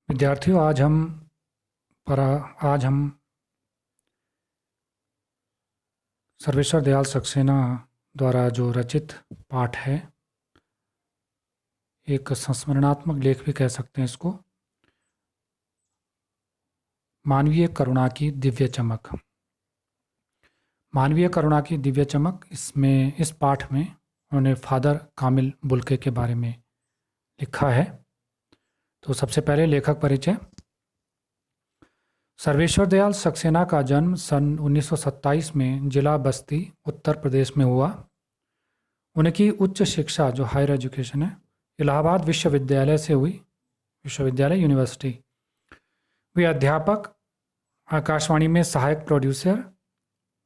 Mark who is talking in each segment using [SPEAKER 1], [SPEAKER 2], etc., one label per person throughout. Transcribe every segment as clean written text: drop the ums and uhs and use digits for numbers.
[SPEAKER 1] विद्यार्थियों आज हम सर्वेश्वर दयाल सक्सेना द्वारा जो रचित पाठ है, एक संस्मरणात्मक लेख भी कह सकते हैं इसको, मानवीय करुणा की दिव्य चमक। मानवीय करुणा की दिव्य चमक, इस पाठ में उन्होंने फादर कामिल बुल्के के बारे में लिखा है। तो सबसे पहले लेखक परिचय। सर्वेश्वर दयाल सक्सेना का जन्म सन 1927 में जिला बस्ती, उत्तर प्रदेश में हुआ। उनकी उच्च शिक्षा, जो हायर एजुकेशन है, इलाहाबाद विश्वविद्यालय से हुई, विश्वविद्यालय यूनिवर्सिटी। वे अध्यापक, आकाशवाणी में सहायक प्रोड्यूसर,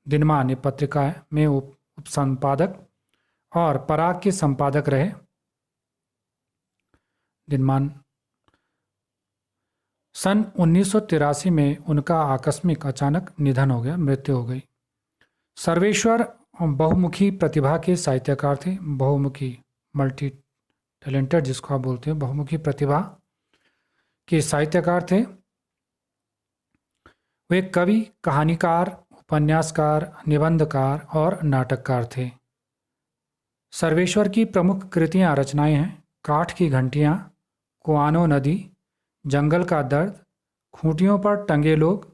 [SPEAKER 1] दिनमान पत्रिका में उप संपादक और पराग के संपादक रहे। दिनमान सन 1983 में उनका आकस्मिक अचानक निधन हो गया, मृत्यु हो गई। सर्वेश्वर बहुमुखी प्रतिभा के साहित्यकार थे, बहुमुखी, मल्टी टैलेंटेड जिसको आप बोलते हैं, बहुमुखी प्रतिभा के साहित्यकार थे। वे कवि, कहानीकार, उपन्यासकार, निबंधकार और नाटककार थे। सर्वेश्वर की प्रमुख कृतियां, रचनाएं हैं काठ की घंटियां, कुआनो नदी, जंगल का दर्द, खूंटियों पर टंगे लोग,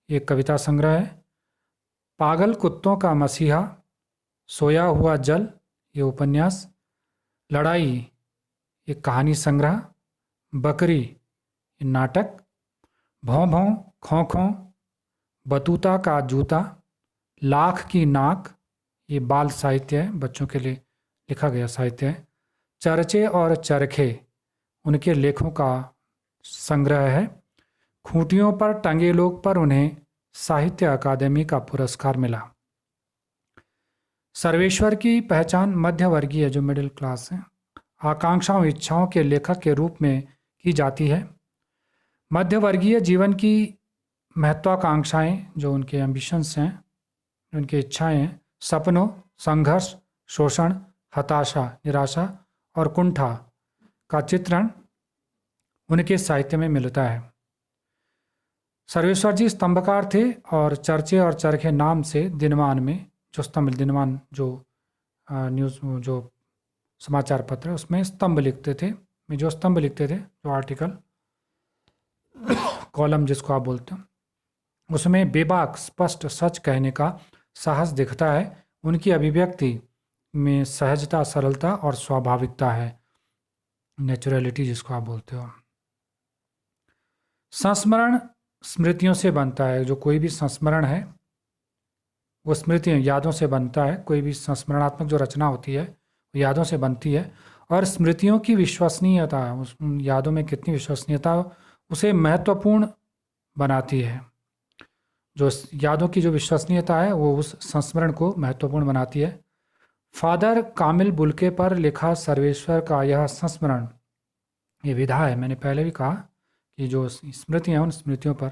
[SPEAKER 1] एक कविता संग्रह है, पागल कुत्तों का मसीहा, सोया हुआ जल, ये उपन्यास, लड़ाई, एक कहानी संग्रह, बकरी, ये नाटक, भौं भौं, खों खों, बतूता का जूता, लाख की नाक, ये बाल साहित्य है, बच्चों के लिए लिखा गया साहित्य है, चर्चे और चरखे, उनके लेखों का संग्रह है, खूंटियों पर टंगे लोग पर उन्हें साहित्य अकादमी का पुरस्कार मिला। सर्वेश्वर की पहचान मध्यवर्गीय, जो मिडिल क्लास है, आकांक्षाओं, इच्छाओं के लेखक के रूप में की जाती है। मध्यवर्गीय जीवन की महत्वाकांक्षाएं, जो उनके एम्बिशंस हैं, उनकी इच्छाएं हैं, सपनों, संघर्ष, शोषण, हताशा, निराशा और कुंठा का चित्रण उनके साहित्य में मिलता है। सर्वेश्वर जी स्तंभकार थे और चर्चे और चरखे नाम से दिनमान में, जो स्तंभ, दिनमान जो न्यूज़, जो समाचार पत्र है, उसमें स्तंभ लिखते थे, में जो स्तंभ लिखते थे, जो आर्टिकल, कॉलम जिसको आप बोलते हैं, उसमें बेबाक स्पष्ट सच कहने का साहस दिखता है। उनकी अभिव्यक्ति में सहजता, सरलता और स्वाभाविकता है, नेचुरलिटी जिसको आप बोलते हो। संस्मरण स्मृतियों से बनता है। जो कोई भी संस्मरण है वो स्मृतियों, यादों से बनता है। कोई भी संस्मरणात्मक जो रचना होती है वो यादों से बनती है, और स्मृतियों की विश्वसनीयता, उस यादों में कितनी विश्वसनीयता उसे महत्वपूर्ण बनाती है। जो यादों की जो विश्वसनीयता है वो उस संस्मरण को महत्वपूर्ण बनाती है। फादर कामिल बुल्के पर लिखा सर्वेश्वर का यह संस्मरण, ये विधा है, मैंने पहले भी कहा कि जो स्मृतियाँ हैं, उन स्मृतियों पर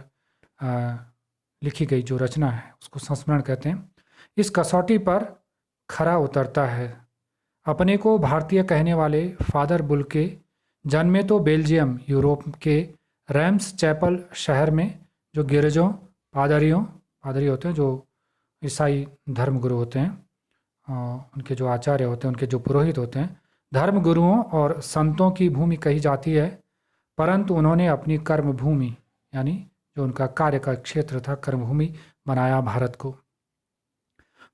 [SPEAKER 1] लिखी गई जो रचना है उसको संस्मरण कहते हैं। इस कसौटी पर खरा उतरता है। अपने को भारतीय कहने वाले फादर बुल्के जन्मे तो बेल्जियम, यूरोप के रैम्स चैपल शहर में, जो गिरजों, पादरी होते हैं, जो ईसाई धर्मगुरु होते हैं, उनके जो आचार्य होते हैं, उनके जो पुरोहित होते हैं, धर्मगुरुओं और संतों की भूमि कही जाती है। परंतु उन्होंने अपनी कर्मभूमि, यानी जो उनका कार्य का क्षेत्र था, कर्मभूमि बनाया भारत को।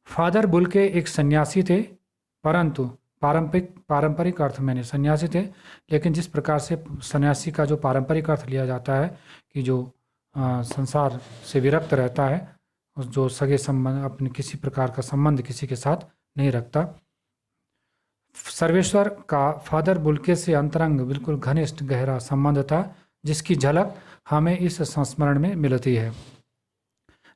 [SPEAKER 1] फादर बुल्के एक सन्यासी थे, परंतु पारंपरिक अर्थ में सन्यासी थे, लेकिन जिस प्रकार से सन्यासी का जो पारंपरिक अर्थ लिया जाता है कि जो संसार से विरक्त रहता है, जो सगे संबंध, अपने किसी प्रकार का संबंध किसी के साथ नहीं रखता। सर्वेश्वर का फादर बुल्के से अंतरंग, बिल्कुल घनिष्ठ गहरा संबंध था, जिसकी झलक हमें इस संस्मरण में मिलती है।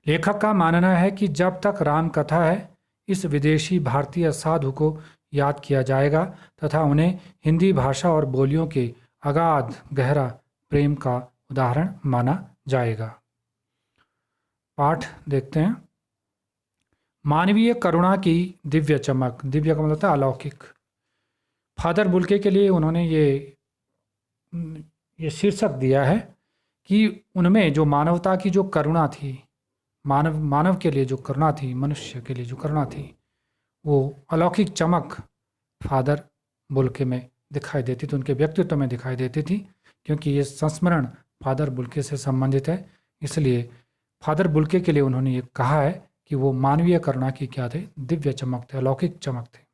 [SPEAKER 1] लेखक का मानना है कि जब तक राम कथा है, इस विदेशी भारतीय साधु को याद किया जाएगा तथा उन्हें हिंदी भाषा और बोलियों के अगाध गहरा प्रेम का उदाहरण माना जाएगा। पाठ देखते हैं। मानवीय करुणा की दिव्य चमक, दिव्य का मतलब था अलौकिक। फादर बुल्के के लिए उन्होंने ये शीर्षक दिया है कि उनमें जो मानवता की जो करुणा थी, मानव के लिए जो करुणा थी, मनुष्य के लिए जो करुणा थी, वो अलौकिक चमक फादर बुल्के में दिखाई देती थी, उनके व्यक्तित्व में दिखाई देती थी। क्योंकि ये संस्मरण फादर बुल्के से संबंधित है, इसलिए फादर बुल्के के लिए उन्होंने ये कहा है कि वो मानवीय करुणा की क्या थे, दिव्य चमक थे, अलौकिक चमक थे।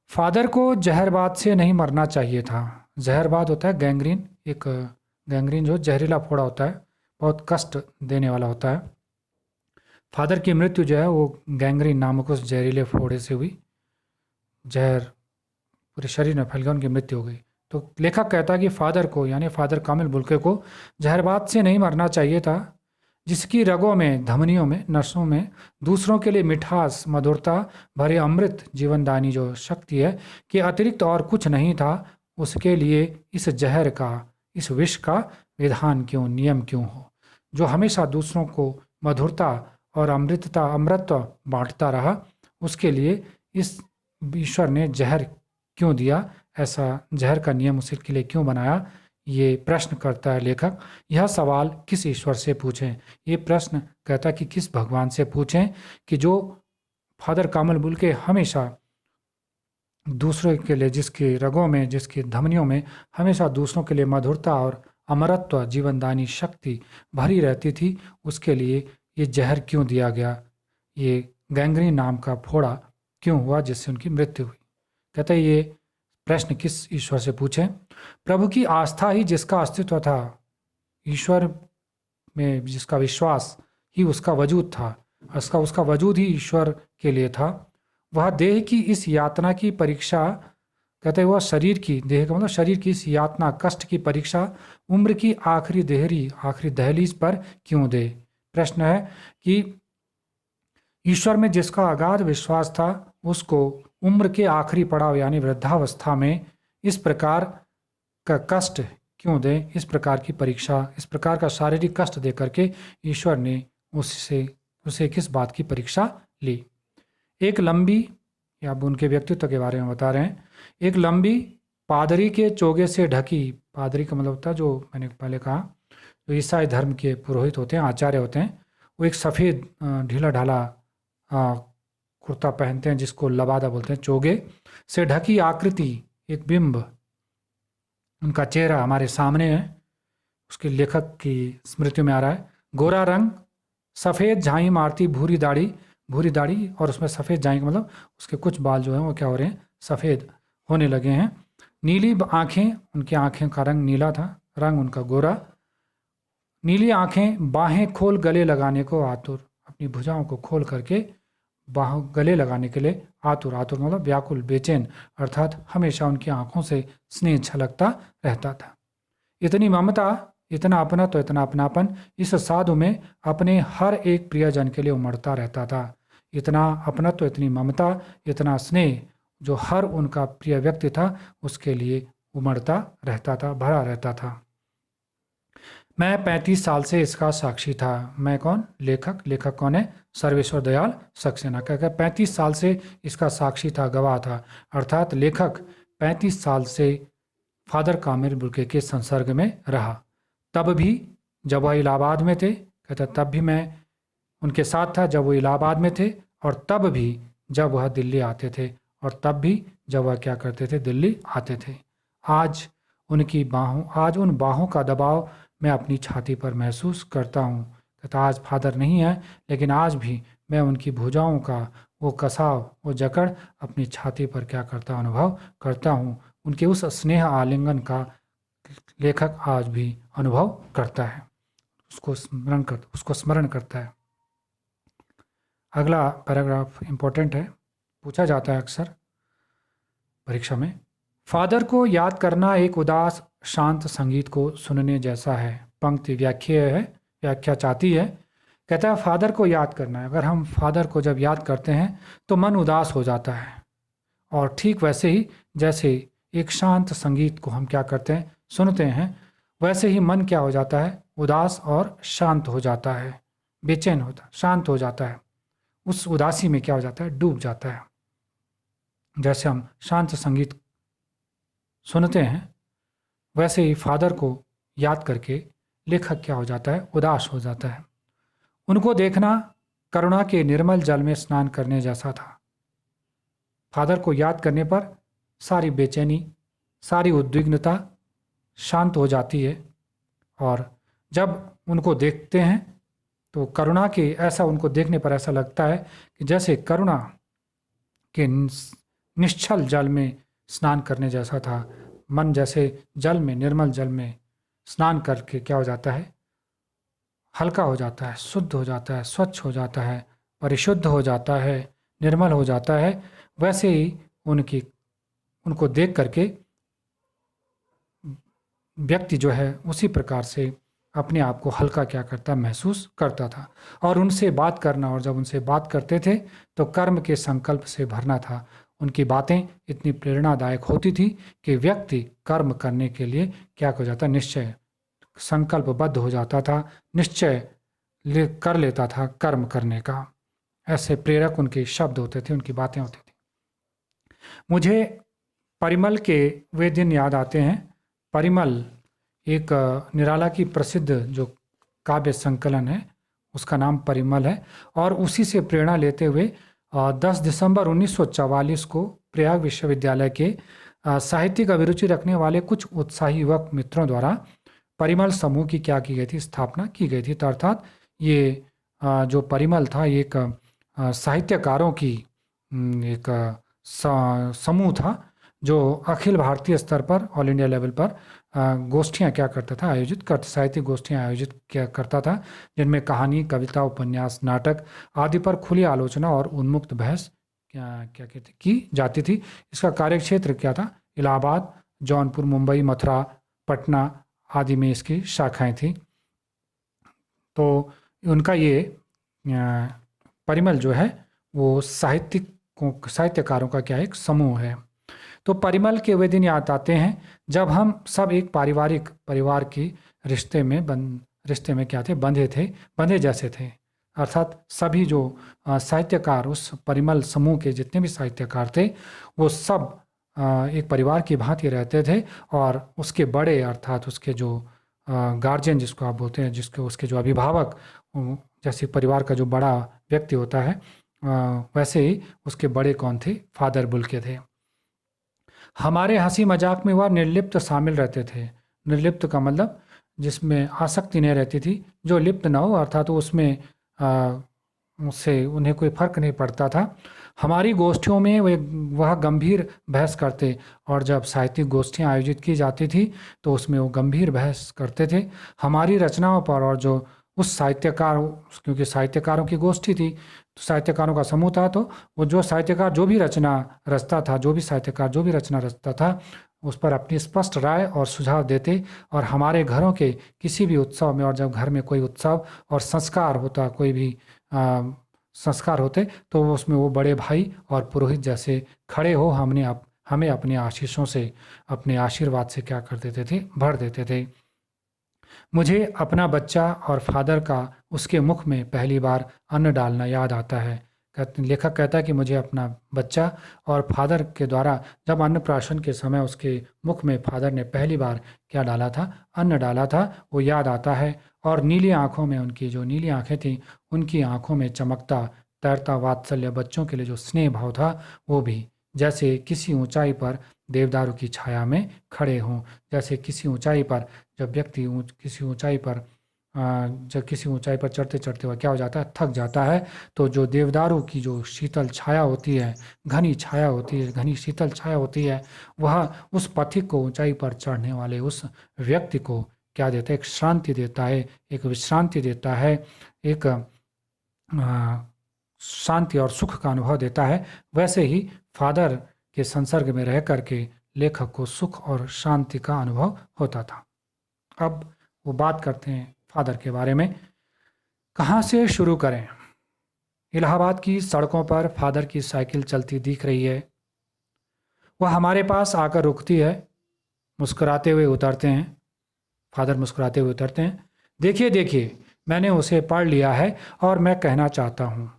[SPEAKER 1] फादर को जहरबाद से नहीं मरना चाहिए था। जहरबाद होता है गैंग्रीन, एक गैंग्रीन जो जहरीला फोड़ा होता है, बहुत कष्ट देने वाला होता है। फादर की मृत्यु जो है वो गैंग्रीन नामक उस जहरीले फोड़े से हुई, जहर पूरे शरीर में फैल गया, उनकी मृत्यु हो गई। तो लेखक कहता है कि फादर को, यानी फादर कामिल बुल्के को जहरबाद से नहीं मरना चाहिए था, जिसकी रगों में, धमनियों में, नसों में दूसरों के लिए मिठास, मधुरता भरे अमृत जीवनदानी जो शक्ति है कि अतिरिक्त और कुछ नहीं था, उसके लिए इस जहर का, इस विष का विधान क्यों, नियम क्यों हो, जो हमेशा दूसरों को मधुरता और अमृतत्व बांटता रहा, उसके लिए इस ईश्वर ने जहर क्यों दिया, ऐसा जहर का नियम उसके लिए क्यों बनाया। ये प्रश्न करता है लेखक। यह सवाल किस ईश्वर से पूछें? ये प्रश्न कहता है कि किस भगवान से पूछें कि जो फादर कामल बुल्के हमेशा दूसरों के लिए, जिसके रगों में, जिसकी धमनियों में हमेशा दूसरों के लिए मधुरता और अमरत्व जीवनदानी शक्ति भरी रहती थी, उसके लिए ये जहर क्यों दिया गया, ये गैंग्रीन नाम का फोड़ा क्यों हुआ जिससे उनकी मृत्यु हुई। कहते हैं ये प्रश्न किस ईश्वर से पूछें? प्रभु की आस्था ही जिसका अस्तित्व था, ईश्वर में जिसका विश्वास ही उसका वजूद था, उसका वजूद ही ईश्वर के लिए था, वह देह की इस यातना की परीक्षा, कहते हैं वह शरीर की, देह का मतलब शरीर की इस यातना कष्ट की परीक्षा उम्र की आखिरी दहलीज पर क्यों दे। प्रश्न है कि ईश्वर में जिसका अगाध विश्वास था, उसको उम्र के आखिरी पड़ाव यानी वृद्धावस्था में इस प्रकार का कष्ट क्यों दे, इस प्रकार की परीक्षा, इस प्रकार का शारीरिक कष्ट दे करके ईश्वर ने उसे किस बात की परीक्षा ली। एक लंबी, या अब उनके व्यक्तित्व के बारे में बता रहे हैं, एक लंबी पादरी के चोगे से ढकी, पादरी का मतलब होता है जो मैंने पहले कहा, जो ईसाई धर्म के पुरोहित होते हैं, आचार्य होते हैं, वो एक सफ़ेद ढीला ढाला कुर्ता पहनते हैं जिसको लबादा बोलते हैं, चोगे से ढकी आकृति, एक बिंब, उनका चेहरा हमारे सामने है, उसके लेखक की स्मृति में आ रहा है। गोरा रंग, सफ़ेद झाई मारती भूरी दाढ़ी और उसमें सफ़ेद झाई का मतलब उसके कुछ बाल जो हैं वो क्या हो रहे हैं, सफ़ेद होने लगे हैं। नीली आँखें, उनकी आँखें का रंग नीला था, रंग उनका गोरा, नीली आँखें, बाहें खोल गले लगाने को आतुर, अपनी भुजाओं को खोल करके बाहों गले लगाने के लिए आतुर मतलब व्याकुल, बेचैन, अर्थात हमेशा उनकी आंखों से स्नेह छलकता रहता था। इतनी ममता, इतना अपनापन इस साधु में अपने हर एक प्रियजन के लिए उमड़ता रहता था। इतना अपनत्व, इतनी ममता, इतना स्नेह जो हर उनका प्रिय व्यक्ति था उसके लिए उमड़ता रहता था, भरा रहता था। मैं 35 साल से इसका साक्षी था। मैं कौन? लेखक कौन है? सर्वेश्वर दयाल सक्सेना। कहकर 35 साल से इसका साक्षी था, गवाह था, अर्थात लेखक 35 साल से फादर कामिल बुल्के के संसर्ग में रहा। तब भी जब वह इलाहाबाद में थे, कहता तब भी मैं उनके साथ था जब वो इलाहाबाद में थे, और तब भी जब वह दिल्ली आते थे, और तब भी जब वह क्या करते थे, दिल्ली आते थे। आज उन बाहों का दबाव मैं अपनी छाती पर महसूस करता हूँ। कहता आज फादर नहीं है, लेकिन आज भी मैं उनकी भुजाओं का वो कसाव, वो जकड़ अपनी छाती पर क्या करता, अनुभव करता हूँ। उनके उस स्नेह आलिंगन का लेखक आज भी अनुभव करता है, उसको स्मरण करता है। अगला पैराग्राफ इम्पोर्टेंट है, पूछा जाता है अक्सर परीक्षा में। फादर को याद करना एक उदास शांत संगीत को सुनने जैसा है। पंक्ति व्याख्या चाहती है। कहता है फादर को याद करना है, अगर हम फादर को जब याद करते हैं तो मन उदास हो जाता है, और ठीक वैसे ही जैसे एक शांत संगीत को हम क्या करते हैं, सुनते हैं, वैसे ही मन क्या हो जाता है, उदास और शांत हो जाता है, बेचैन होता, शांत हो जाता है, उस उदासी में क्या हो जाता है, डूब जाता है। जैसे हम शांत संगीत सुनते हैं, वैसे ही फादर को याद करके लेखक क्या हो जाता है, उदास हो जाता है। उनको देखना करुणा के निर्मल जल में स्नान करने जैसा था। फादर को याद करने पर सारी बेचैनी, सारी उद्विग्नता शांत हो जाती है। और जब उनको देखते हैं तो करुणा के ऐसा उनको देखने पर ऐसा लगता है कि जैसे करुणा के निश्चल जल में स्नान करने जैसा था। मन जैसे जल में, निर्मल जल में स्नान करके क्या हो जाता है, हल्का हो जाता है, शुद्ध हो जाता है, स्वच्छ हो जाता है, परिशुद्ध हो जाता है, निर्मल हो जाता है। वैसे ही उनको देख करके व्यक्ति जो है उसी प्रकार से अपने आप को हल्का क्या करता, महसूस करता था। और उनसे बात करना, और जब उनसे बात करते थे तो कर्म के संकल्प से भरना था। उनकी बातें इतनी प्रेरणादायक होती थी कि व्यक्ति कर्म करने के लिए क्या हो जाता, निश्चय संकल्पबद्ध हो जाता था, निश्चय कर लेता था कर्म करने का। ऐसे प्रेरक उनके शब्द होते थे, उनकी बातें होती थी। मुझे परिमल के वे दिन याद आते हैं। परिमल एक निराला की प्रसिद्ध जो काव्य संकलन है उसका नाम परिमल है। और उसी से प्रेरणा लेते हुए 10 दिसंबर 1944 को प्रयाग विश्वविद्यालय के साहित्यिक अभिरुचि रखने वाले कुछ उत्साही युवक मित्रों द्वारा परिमल समूह की क्या की गई थी, स्थापना की गई थी। तो अर्थात ये जो परिमल था ये एक साहित्यकारों की एक समूह था जो अखिल भारतीय स्तर पर, ऑल इंडिया लेवल पर गोष्ठियाँ क्या करता था, आयोजित करता, साहित्यिक गोष्ठियाँ आयोजित क्या करता था, जिनमें कहानी, कविता, उपन्यास, नाटक आदि पर खुली आलोचना और उन्मुक्त बहस क्या क्या कहते की जाती थी। इसका कार्यक्षेत्र क्या था, इलाहाबाद, जौनपुर, मुंबई, मथुरा, पटना आदि में इसकी शाखाएं थी। तो उनका ये परिमल जो है वो साहित्यकारों का क्या एक समूह है। तो परिमल के वे दिन याद आते हैं जब हम सब एक परिवार की रिश्ते में क्या थे, बंधे जैसे थे। अर्थात सभी जो साहित्यकार, उस परिमल समूह के जितने भी साहित्यकार थे वो सब एक परिवार की भांति रहते थे। और उसके बड़े, अर्थात उसके जो गार्जियन जिसको आप बोलते हैं, उसके जो अभिभावक, जैसे परिवार का जो बड़ा व्यक्ति होता है वैसे ही उसके बड़े कौन थे, फादर बुल के थे। हमारे हंसी मजाक में वह निर्लिप्त शामिल रहते थे। निर्लिप्त का मतलब जिसमें आसक्ति नहीं रहती थी, जो लिप्त ना हो, अर्थात उसमें उससे उन्हें कोई फर्क नहीं पड़ता था। हमारी गोष्ठियों में वह गंभीर बहस करते, और जब साहित्यिक गोष्ठियाँ आयोजित की जाती थी तो उसमें वो गंभीर बहस करते थे हमारी रचनाओं पर। और जो उस साहित्यकार, क्योंकि साहित्यकारों की गोष्ठी थी तो साहित्यकारों का समूह था, तो वो जो साहित्यकार जो भी रचना रचता था, जो भी साहित्यकार जो भी रचना रचता था उस पर अपनी स्पष्ट राय और सुझाव देते। और हमारे घरों के किसी भी उत्सव में, और जब घर में कोई उत्सव और संस्कार होता, कोई भी संस्कार होते, तो उसमें वो बड़े भाई और पुरोहित जैसे खड़े हो हमें अपने आशीषों से, अपने आशीर्वाद से क्या कर देते थे, भर देते थे। मुझे अपना बच्चा और फादर का उसके मुख में पहली बार अन्न डालना याद आता है। लेखक कहता है कि मुझे अपना बच्चा और फादर के द्वारा जब अन्नप्राशन के समय उसके मुख में फादर ने पहली बार क्या डाला था, अन्न डाला था, वो याद आता है। और नीली आंखों में, उनकी जो नीली आंखें थीं, उनकी आंखों में चमकता तैरता वात्सल्य, बच्चों के लिए जो स्नेह भाव था, वो भी जैसे किसी ऊंचाई पर देवदारू की छाया में खड़े हों। जैसे किसी ऊंचाई पर जब व्यक्ति जब किसी ऊंचाई पर चढ़ते चढ़ते वह क्या हो जाता है, थक जाता है, तो जो देवदारू की जो शीतल छाया होती है, घनी छाया होती है, घनी शीतल छाया होती है, वह उस पथिक को, ऊंचाई पर चढ़ने वाले उस व्यक्ति को क्या देता है, एक शांति देता है, एक विश्रांति देता है, एक शांति और सुख का अनुभव देता है। वैसे ही फादर के संसर्ग में रह करके लेखक को सुख और शांति का अनुभव होता था। अब वो बात करते हैं फादर के बारे में। कहाँ से शुरू करें? इलाहाबाद की सड़कों पर फादर की साइकिल चलती दिख रही है। वह हमारे पास आकर रुकती है, मुस्कुराते हुए उतरते हैं। फादर मुस्कुराते हुए उतरते हैं। देखिए देखिए, मैंने उसे पढ़ लिया है और मैं कहना चाहता हूँ।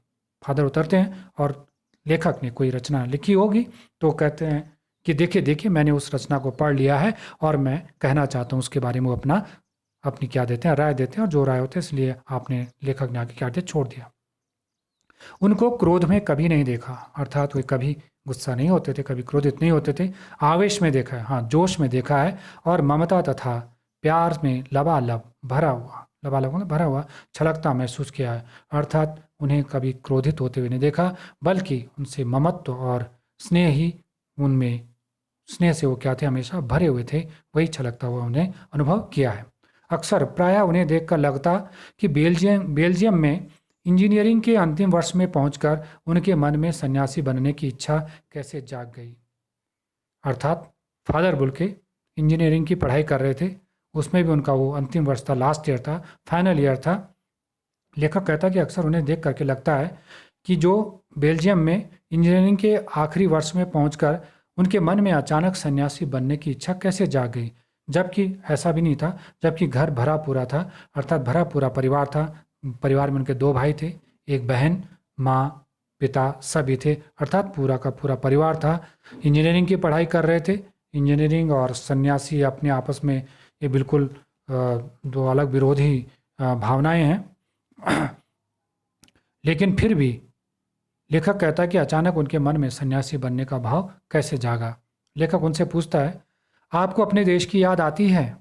[SPEAKER 1] फादर उतरते हैं और लेखक ने कोई रचना लिखी होगी तो कहते हैं कि देखिए देखिए, मैंने उस रचना को पढ़ लिया है और मैं कहना चाहता हूँ उसके बारे में, वो अपना अपनी क्या देते हैं, राय देते हैं, और जो राय होते हैं, इसलिए आपने लेखक ने आगे क्या दिया, छोड़ दिया। उनको क्रोध में कभी नहीं देखा, अर्थात वे कभी गुस्सा नहीं होते थे, कभी क्रोधित नहीं होते थे। आवेश में देखा है, हाँ जोश में देखा है, और ममता तथा प्यार में लबालब भरा हुआ छलकता महसूस किया है। अर्थात उन्हें कभी क्रोधित होते हुए नहीं देखा, बल्कि उनसे ममत्व और स्नेह ही उनमें, स्नेह से वो क्या थे, हमेशा भरे हुए थे, वही छलकता हुआ उन्हें अनुभव किया है। अक्सर प्रायः उन्हें देखकर लगता कि बेल्जियम में इंजीनियरिंग के अंतिम वर्ष में पहुंचकर उनके मन में सन्यासी बनने की इच्छा कैसे जाग गई। अर्थात फादर बुल्के इंजीनियरिंग की पढ़ाई कर रहे थे, उसमें भी उनका वो अंतिम वर्ष था, लास्ट ईयर था, फाइनल ईयर था। लेखक कहता कि अक्सर उन्हें देख करके लगता है कि जो बेल्जियम में इंजीनियरिंग के आखिरी वर्ष में पहुंचकर उनके मन में अचानक सन्यासी बनने की इच्छा कैसे जाग गई, जबकि ऐसा भी नहीं था, जबकि घर भरा पूरा था, अर्थात भरा पूरा परिवार था। परिवार में उनके 2 भाई थे, एक बहन, माँ, पिता सभी थे, अर्थात पूरा का पूरा परिवार था। इंजीनियरिंग की पढ़ाई कर रहे थे। इंजीनियरिंग और सन्यासी अपने आपस में ये बिल्कुल 2 अलग विरोधी भावनाएं हैं। लेकिन फिर भी लेखक कहता है कि अचानक उनके मन में सन्यासी बनने का भाव कैसे जागा। लेखक उनसे पूछता है, आपको अपने देश की याद आती है?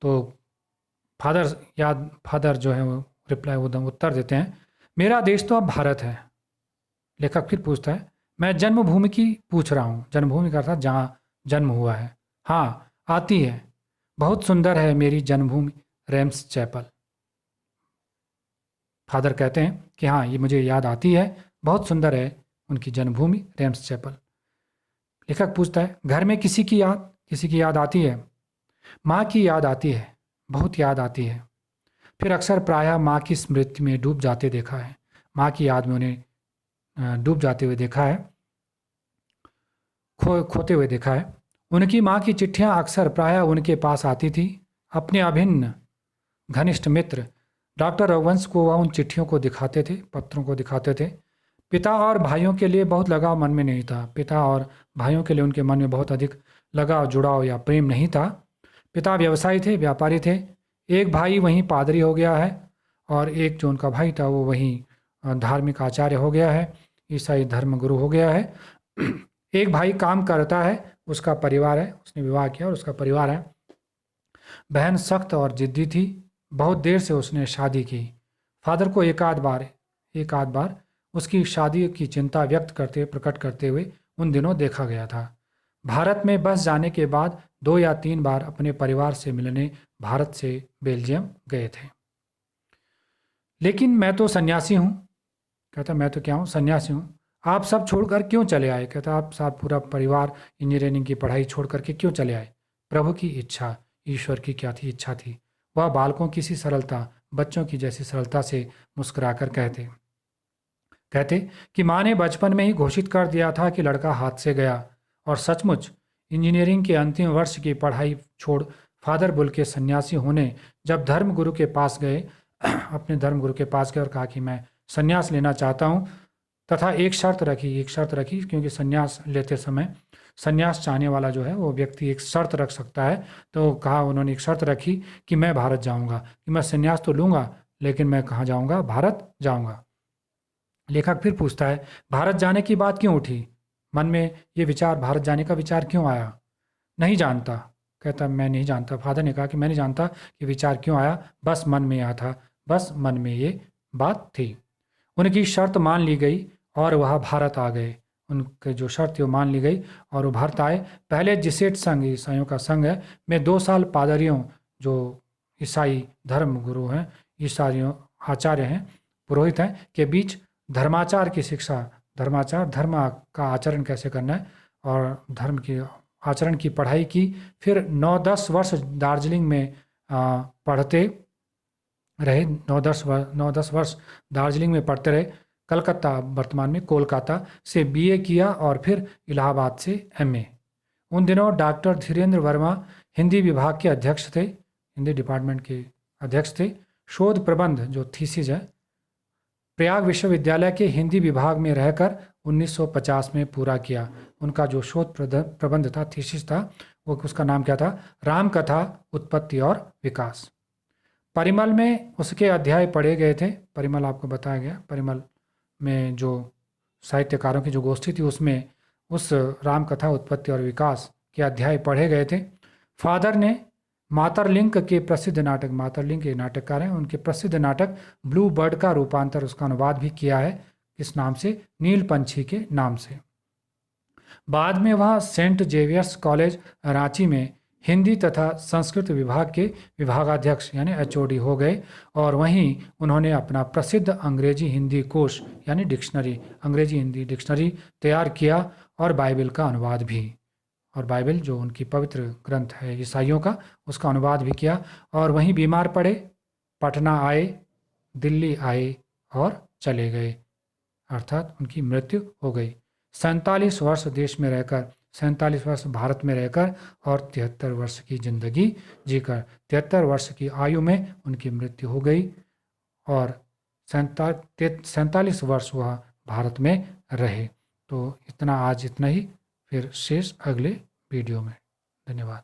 [SPEAKER 1] तो फादर जो है वो रिप्लाई उत्तर देते हैं, मेरा देश तो अब भारत है। लेखक फिर पूछता है, मैं जन्मभूमि की पूछ रहा हूँ। जन्मभूमि का अर्थात जहाँ जन्म हुआ है। हाँ आती है, बहुत सुंदर है मेरी जन्मभूमि रेम्स चैपल। फादर कहते हैं कि हाँ ये मुझे याद आती है, बहुत सुंदर है उनकी जन्मभूमि रेम्स चैपल। लेखक पूछता है, घर में किसी की याद आती है? माँ की याद आती है, बहुत याद आती है। फिर अक्सर प्रायः माँ की स्मृति में डूब जाते देखा है, माँ की याद में उन्हें डूब जाते हुए देखा है, खोते हुए देखा है। उनकी माँ की चिट्ठियाँ अक्सर प्रायः उनके पास आती थी। अपने अभिन्न घनिष्ठ मित्र डॉक्टर रघुवंश को वह उन चिट्ठियों को दिखाते थे, पत्रों को दिखाते थे। पिता और भाइयों के लिए बहुत लगाव मन में नहीं था। पिता और भाइयों के लिए उनके मन में बहुत अधिक लगाव, जुड़ाव या प्रेम नहीं था। पिता व्यवसायी थे, व्यापारी थे। एक भाई वहीं पादरी हो गया है, और एक जो उनका भाई था वो वहीं धार्मिक आचार्य हो गया है, ईसाई धर्म गुरु हो गया है। एक भाई काम करता है, उसका परिवार है, उसने विवाह किया और उसका परिवार है। बहन सख्त और जिद्दी थी, बहुत देर से उसने शादी की। फादर को एक आध बार उसकी शादी की चिंता प्रकट करते हुए उन दिनों देखा गया था। भारत में बस जाने के बाद 2 या 3 बार अपने परिवार से मिलने भारत से बेल्जियम गए थे। लेकिन मैं तो सन्यासी हूँ। कहता मैं तो क्या हूँ, सन्यासी हूँ। आप सब छोड़कर क्यों चले आए? कहता आप सब पूरा परिवार इंजीनियरिंग की पढ़ाई छोड़ करके क्यों चले आए? प्रभु की इच्छा, ईश्वर की क्या थी इच्छा थी। वह बालकों की सी सरलता, बच्चों की जैसी सरलता से मुस्कुराकर कहते कि माँ ने बचपन में ही घोषित कर दिया था कि लड़का हाथ से गया। और सचमुच इंजीनियरिंग के अंतिम वर्ष की पढ़ाई छोड़ फादर बुल्के सन्यासी होने जब धर्मगुरु के पास गए, अपने धर्मगुरु के पास गए और कहा कि मैं सन्यास लेना चाहता हूँ, तथा एक शर्त रखी, क्योंकि सन्यास लेते समय सन्यास चाहने वाला जो है वो व्यक्ति एक शर्त रख सकता है। तो कहा उन्होंने, एक शर्त रखी कि मैं भारत जाऊंगा, कि मैं सन्यास तो लूंगा लेकिन मैं कहाँ जाऊंगा? भारत जाऊंगा। लेखक फिर पूछता है, भारत जाने की बात क्यों उठी? मन में ये विचार, भारत जाने का विचार क्यों आया? नहीं जानता। कहता मैं नहीं जानता। फादर ने कहा कि मैं नहीं जानता कि विचार क्यों आया, बस मन में आया था, बस मन में ये बात थी। उनकी शर्त मान ली गई और वह भारत आ गए। उनके जो शर्त थी वो मान ली गई और वो भारत आए। पहले जिसेट संघ, ईसाइयों का संघ है, में 2 साल पादरियों, जो ईसाई धर्म गुरु हैं, ईसाइयों आचार्य हैं, पुरोहित हैं, के बीच धर्माचार की शिक्षा, धर्म का आचरण कैसे करना है और धर्म की आचरण की पढ़ाई की। फिर 9-10 वर्ष दार्जिलिंग में पढ़ते रहे। 9-10 वर्ष दार्जिलिंग में पढ़ते रहे। कलकत्ता, वर्तमान में कोलकाता से बीए किया और फिर इलाहाबाद से एमए। उन दिनों डॉक्टर धीरेन्द्र वर्मा हिंदी विभाग के अध्यक्ष थे, हिंदी डिपार्टमेंट के अध्यक्ष थे। शोध प्रबंध जो थीसिस है प्रयाग विश्वविद्यालय के हिंदी विभाग में रहकर 1950 में पूरा किया। उनका जो शोध प्रबंध था, थीसिस था, वो उसका नाम क्या था? राम कथा उत्पत्ति और विकास। परिमल में उसके अध्याय पढ़े गए थे। परिमल आपको बताया गया, परिमल में जो साहित्यकारों की जो गोष्ठी थी उसमें उस राम कथा उत्पत्ति और विकास के अध्याय पढ़े गए थे। फादर ने मातरलिंक के प्रसिद्ध नाटक, मातरलिंक के नाटककार हैं, उनके प्रसिद्ध नाटक ब्लू बर्ड का रूपांतर, उसका अनुवाद भी किया है किस नाम से? नील पंछी के नाम से। बाद में वह सेंट जेवियर्स कॉलेज रांची में हिंदी तथा संस्कृत विभाग के विभागाध्यक्ष यानी एचओडी हो गए और वहीं उन्होंने अपना प्रसिद्ध अंग्रेजी हिंदी कोश यानी डिक्शनरी, अंग्रेजी हिंदी डिक्शनरी तैयार किया और बाइबल का अनुवाद भी, और बाइबल जो उनकी पवित्र ग्रंथ है ईसाइयों का, उसका अनुवाद भी किया। और वहीं बीमार पड़े, पटना आए, दिल्ली आए और चले गए, अर्थात उनकी मृत्यु हो गई। 47 वर्ष देश में रहकर, 47 वर्ष भारत में रहकर और 73 वर्ष की जिंदगी जीकर 73 वर्ष की आयु में उनकी मृत्यु हो गई और 47 वर्ष वह भारत में रहे। तो इतना, आज इतना ही, फिर शेष अगले वीडियो में। धन्यवाद।